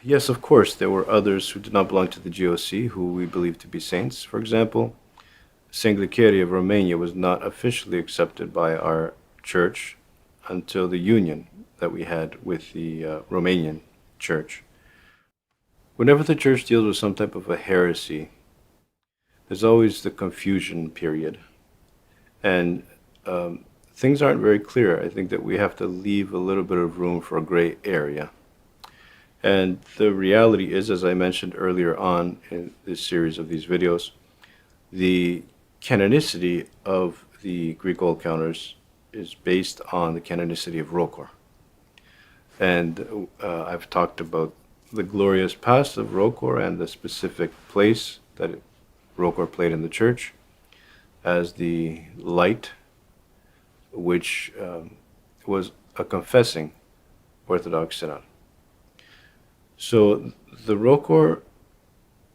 Yes, of course, there were others who did not belong to the GOC who we believe to be saints. For example, Saint Glyceri of Romania was not officially accepted by our church until the union that we had with the Romanian church. Whenever the church deals with some type of a heresy, there's always the confusion period. And things aren't very clear. I think that we have to leave a little bit of room for a gray area. And the reality is, as I mentioned earlier on in this series of these videos, the canonicity of the Greek old counters is based on the canonicity of Rokor. And I've talked about the glorious past of Rokor and the specific place that Rokor played in the church as the light, which was a confessing Orthodox synod. So the Rokor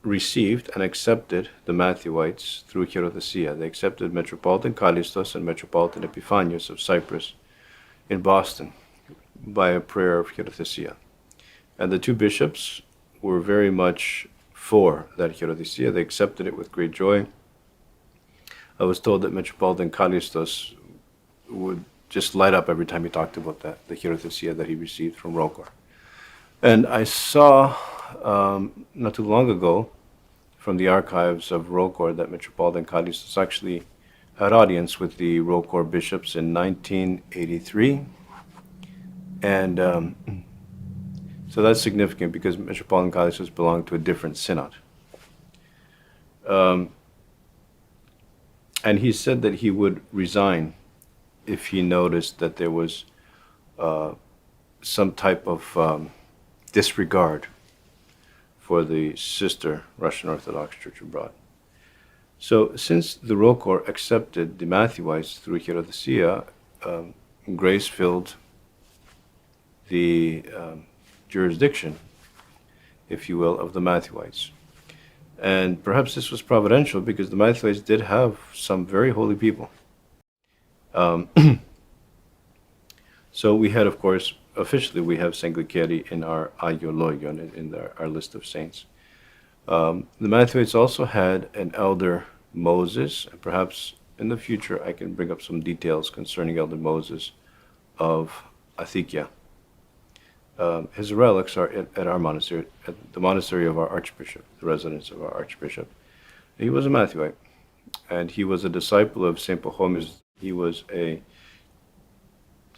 received and accepted the Matthewites through Hierothesia. They accepted Metropolitan Callistos and Metropolitan Epiphanius of Cyprus in Boston by a prayer of Hierothesia. And the two bishops were very much for that Hierothesia. They accepted it with great joy. I was told that Metropolitan Callistos would just light up every time he talked about that, the Hierothesia that he received from Rokor. And I saw not too long ago from the archives of Rokor that Metropolitan Callistos actually had audience with the Rokor bishops in 1983. And so that's significant because Metropolitan Callistos belonged to a different synod. And he said that he would resign if he noticed that there was some type of disregard for the sister Russian Orthodox Church abroad. So since the Rokor accepted the Matthewites through Hierothesia, grace filled the jurisdiction, if you will, of the Matthewites. And perhaps this was providential because the Matthewites did have some very holy people. So we had, of course, officially we have Saint Glyceri in our Aiologion, in our list of saints. The Matthewites also had an elder Moses, and perhaps in the future I can bring up some details concerning elder Moses of Athikia. His relics are at our monastery, at the monastery of our archbishop, the residence of our archbishop. He was a Matthewite, and he was a disciple of Saint Pachomius. He was a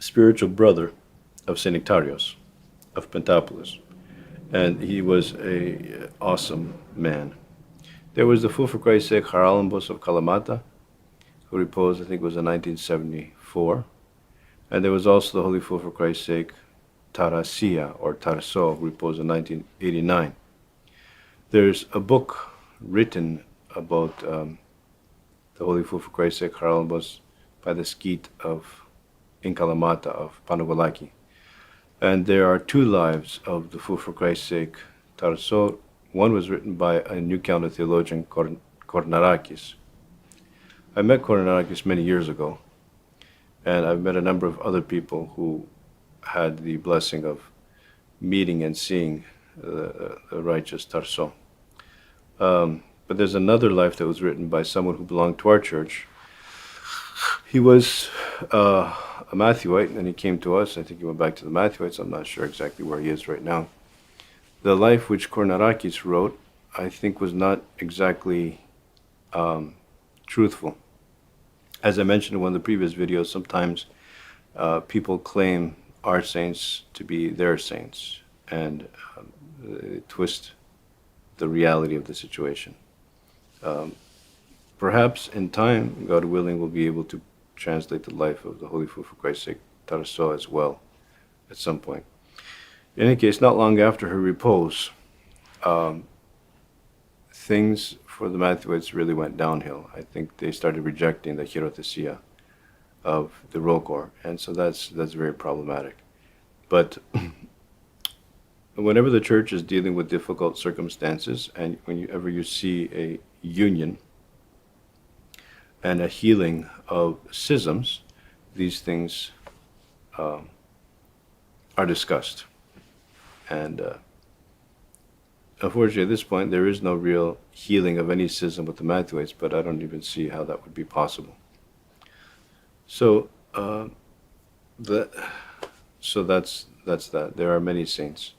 spiritual brother of Saint Nectarios of Pentapolis, and he was a awesome man. There was the Fool for Christ's Sake Haralambos of Kalamata, who reposed, I think it was in 1974, and there was also the Holy Fool for Christ's Sake Tarasia or Tarso, who reposed in 1989. There's a book written about the Holy Fool for Christ's Sake Haralambos by the Skeet of in Kalamata of Panugolaki. And there are two lives of the Fool for Christ's Sake Tarso. One was written by a New Counter theologian, Kornarakis. I met Kornarakis many years ago, and I've met a number of other people who had the blessing of meeting and seeing the righteous Tarso. But there's another life that was written by someone who belonged to our church. He was a Matthewite, and then he came to us. I think he went back to the Matthewites. I'm not sure exactly where he is right now. The life which Kornarakis wrote, I think, was not exactly truthful. As I mentioned in one of the previous videos, sometimes people claim our saints to be their saints, and twist the reality of the situation. Perhaps in time, God willing, we'll be able to translate the life of the Holy Fool for Christ's Sake Tarso as well at some point. In any case, not long after her repose, things for the Matthewites really went downhill. I think they started rejecting the Hierothesia of the Rokor, and so that's very problematic. But whenever the church is dealing with difficult circumstances, and whenever you see a union and a healing of schisms, these things are discussed. And unfortunately, at this point, there is no real healing of any schism with the Matthewites, but I don't even see how that would be possible. So, that's that. There are many saints.